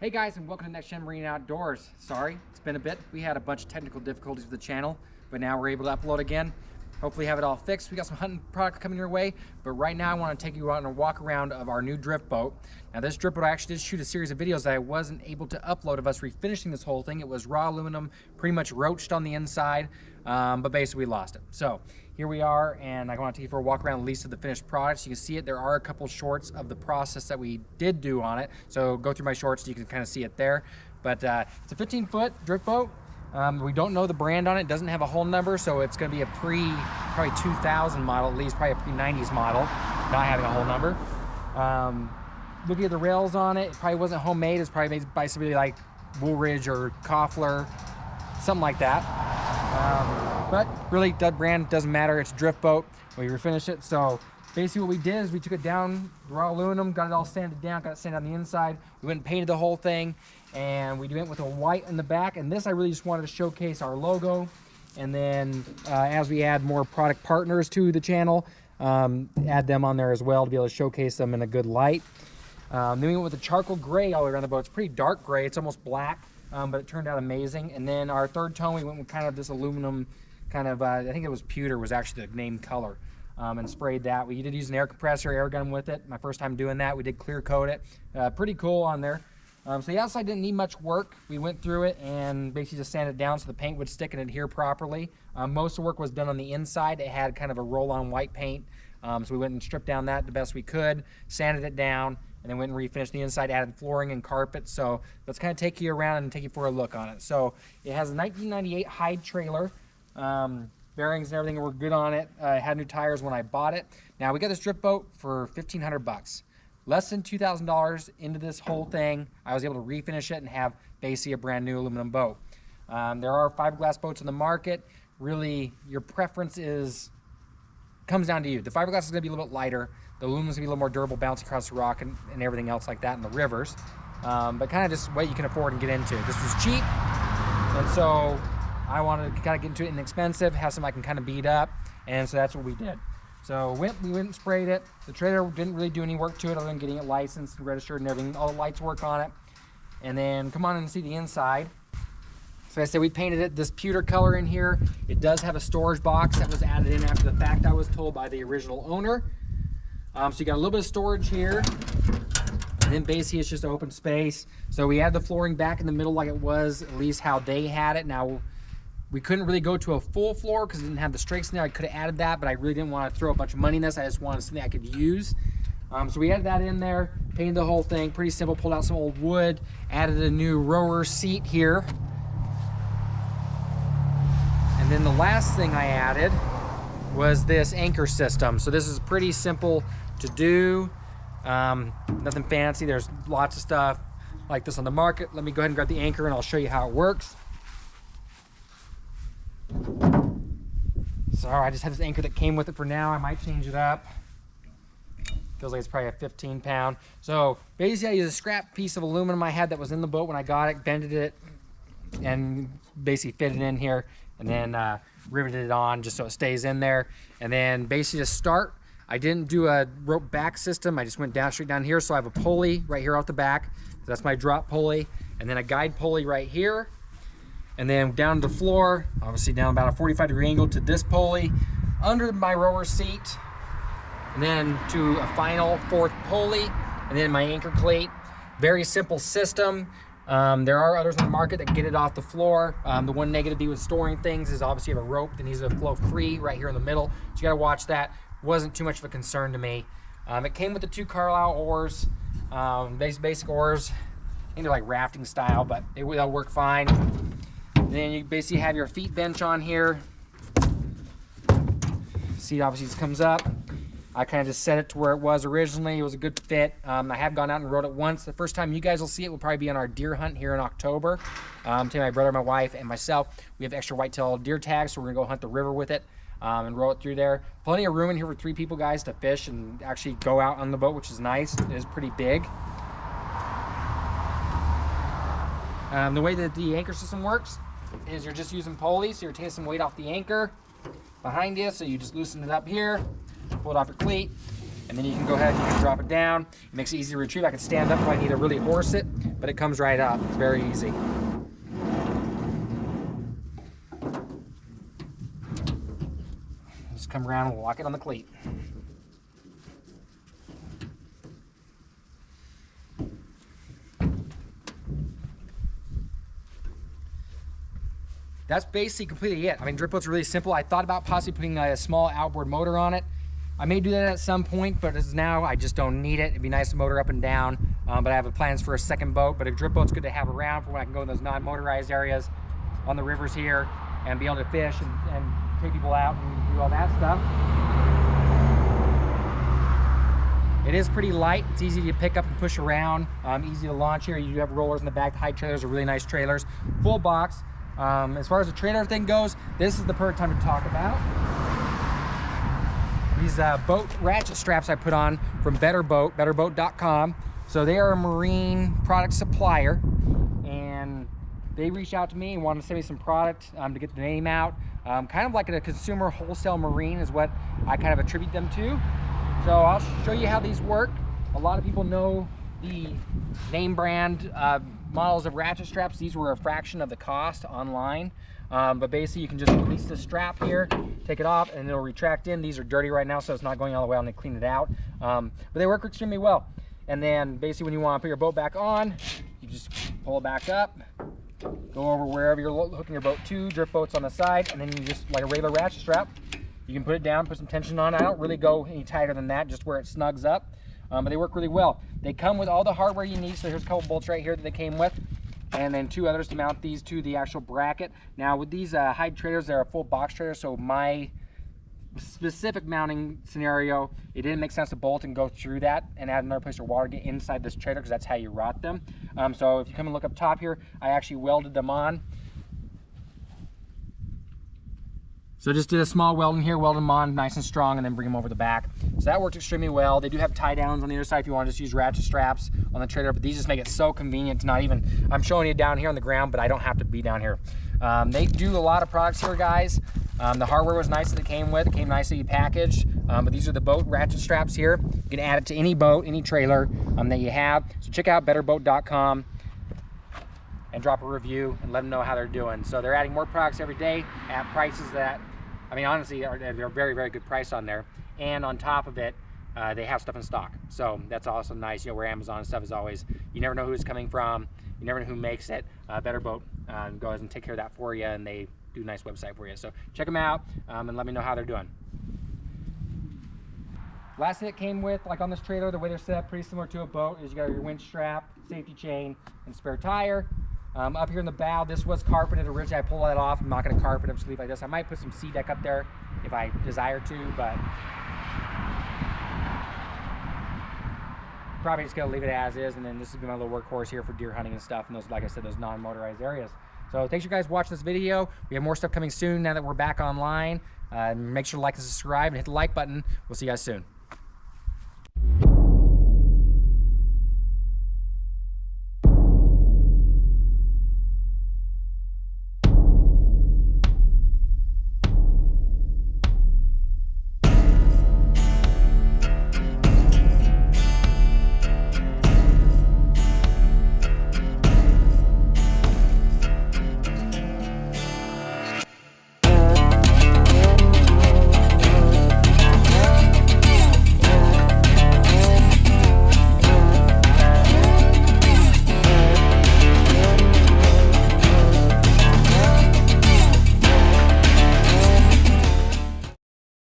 Hey guys, and welcome to Next Gen Marine Outdoors. Sorry, it's been a bit. We had a bunch of technical difficulties with the channel, but now we're able to upload again. Hopefully have it all fixed. We got some hunting product coming your way, but right now I want to take you out on a walk around of our new drift boat. Now this drift boat, I actually did shoot a series of videos that I wasn't able to upload of us refinishing this whole thing. It was raw aluminum, pretty much roached on the inside, but basically we lost it. So here we are, and I want to take you for a walk around at least of the finished product. So you can see it. There are a couple shorts of the process that we did do on it. So go through my shorts so you can kind of see it there. But it's a 15-foot drift boat. We don't know the brand on it. It doesn't have a hull number, so it's going to be a probably 2000 model, at least probably a pre-90s model, not having a hull number. Looking at the rails on it, it probably wasn't homemade. It's probably made by somebody like Woolridge or Koffler, something like that. But really, that brand doesn't matter. It's a drift boat. We refinish it. So basically what we did is we took it down, raw aluminum, got it all sanded down, got it sanded on the inside. We went and painted the whole thing, and we went with a white in the back. And this, I really just wanted to showcase our logo. And then as we add more product partners to the channel, add them on there as well to be able to showcase them in a good light. Then we went with the charcoal gray all around the boat. It's pretty dark gray. It's almost black, but it turned out amazing. And then our third tone, we went with kind of this aluminum kind of, I think it was pewter was actually the name color, and sprayed that. We did use an air compressor, air gun with it. My first time doing that. We did clear coat it. Pretty cool on there. So the outside didn't need much work. We went through it and basically just sanded it down so the paint would stick and adhere properly. Most of the work was done on the inside. It had kind of a roll-on white paint. So we went and stripped down that the best we could, sanded it down, and then went and refinished the inside, added flooring and carpet. So let's kind of take you around and take you for a look on it. So it has a 1998 Hyde trailer. Bearings and everything were good on it. Had new tires when I bought it. Now we got this drift boat for 1,500 bucks. Less than $2,000 into this whole thing. I was able to refinish it and have basically a brand new aluminum boat. There are fiberglass boats in the market. Really, your preference comes down to you. The fiberglass is going to be a little bit lighter. The aluminum is going to be a little more durable, bounce across the rock and everything else like that in the rivers. But kind of just what you can afford and get into. This was cheap, and so I wanted to kind of get into it inexpensive, have something I can kind of beat up, and so that's what we did. So we went and sprayed it. The trailer didn't really do any work to it other than getting it licensed and registered and everything. All the lights work on it. And then come on and see the inside. So I said we painted it this pewter color in here. It does have a storage box that was added in after the fact, I was told, by the original owner. So you got a little bit of storage here. And then basically it's just open space. So we had the flooring back in the middle like it was, at least how they had it. Now, we couldn't really go to a full floor because it didn't have the strakes in there. I could have added that, but I really didn't want to throw a bunch of money in this. I just wanted something I could use. So we added that in there, painted the whole thing. Pretty simple, pulled out some old wood, added a new rower seat here. And then the last thing I added was this anchor system. So this is pretty simple to do. Nothing fancy. There's lots of stuff like this on the market. Let me go ahead and grab the anchor and I'll show you how it works. Sorry, I just had this anchor that came with it for now. I might change it up. Feels like it's probably a 15-pound. So basically I used a scrap piece of aluminum I had that was in the boat when I got it, bended it, and basically fitted it in here, and then riveted it on just so it stays in there. And then basically to start, I didn't do a rope back system. I just went down straight down here. So I have a pulley right here off the back. So that's my drop pulley. And then a guide pulley right here. And then down to the floor, obviously down about a 45-degree angle to this pulley, under my rower seat, and then to a final fourth pulley, and then my anchor cleat. Very simple system. There are others on the market that get it off the floor. The one negative with storing things is obviously you have a rope that needs to flow free right here in the middle. So you gotta watch that. Wasn't too much of a concern to me. It came with the 2 Carlisle oars, basic oars. I think they're like rafting style, but they'll work fine. Then you basically have your feet bench on here. Seat obviously just comes up. I kind of just set it to where it was originally. It was a good fit. I have gone out and rode it once. The first time you guys will see it will probably be on our deer hunt here in October. Today my brother, my wife, and myself, we have extra whitetail deer tags, so we're gonna go hunt the river with it and row it through there. Plenty of room in here for 3 people, guys, to fish and actually go out on the boat, which is nice. It is pretty big. The way that the anchor system works is you're just using pulleys, so you're taking some weight off the anchor behind you, so you just loosen it up here, pull it off your cleat, and then you can go ahead and you can drop it down. It makes it easy to retrieve. I can stand up if I need to really horse it, but it comes right up. It's very easy. Just come around and we'll lock it on the cleat. That's basically completely it. I mean, drip boat's really simple. I thought about possibly putting a small outboard motor on it. I may do that at some point, but as now, I just don't need it. It'd be nice to motor up and down, but I have plans for a second boat. But a drip boat's good to have around for when I can go in those non-motorized areas on the rivers here and be able to fish and take people out and do all that stuff. It is pretty light. It's easy to pick up and push around, easy to launch here. You do have rollers in the back. The high trailers are really nice trailers. Full box. As far as the trailer thing goes, this is the perfect time to talk about. These boat ratchet straps I put on from Better Boat, betterboat.com. So they are a marine product supplier, and they reached out to me and wanted to send me some product to get the name out. Kind of like a consumer wholesale marine is what I kind of attribute them to. So I'll show you how these work. A lot of people know the name brand models of ratchet straps. These were a fraction of the cost online, but basically you can just release the strap here, take it off, and it'll retract in. These are dirty right now, so it's not going all the way out, and clean it out, but they work extremely well. And then basically when you want to put your boat back on, you just pull it back up, go over wherever you're hooking your boat to. Drip boat's on the side, and then you just, like a regular ratchet strap, you can put it down, put some tension on. I don't really go any tighter than that, just where it snugs up. But they work really well. They come with all the hardware you need. So here's a couple bolts right here that they came with, and then 2 others to mount these to the actual bracket. Now with these hide trailers, they're a full box trailer, so my specific mounting scenario, it didn't make sense to bolt and go through that and add another place for water to get inside this trailer, because that's how you rot them. So if you come and look up top here, I actually welded them on. So just did a small welding here, weld them on nice and strong, and then bring them over the back. So that worked extremely well. They do have tie downs on the other side if you want to just use ratchet straps on the trailer, but these just make it so convenient to not even, I'm showing you down here on the ground, but I don't have to be down here. They do a lot of products here, guys. The hardware was nice that it came with. It came nicely packaged, but these are the boat ratchet straps here. You can add it to any boat, any trailer that you have. So check out betterboat.com and drop a review and let them know how they're doing. So they're adding more products every day at prices that, I mean, honestly, they're very, very good price on there. And on top of it, they have stuff in stock. So that's also nice. You know, where Amazon stuff is always, you never know who it's coming from. You never know who makes it. Better Boat goes and take care of that for you, and they do a nice website for you. So check them out and let me know how they're doing. Last thing it came with, like on this trailer, the way they're set up, pretty similar to a boat, is you got your winch strap, safety chain, and spare tire. Up here in the bow, this was carpeted originally. I pulled that off. I'm not going to carpet it, just leave like this. I might put some sea deck up there if I desire to, but probably just going to leave it as is. And then this has been my little workhorse here for deer hunting and stuff, and those, like I said, those non-motorized areas. So thanks you guys for watching this video. We have more stuff coming soon now that we're back online. Make sure to like and subscribe and hit the like button. We'll see you guys soon.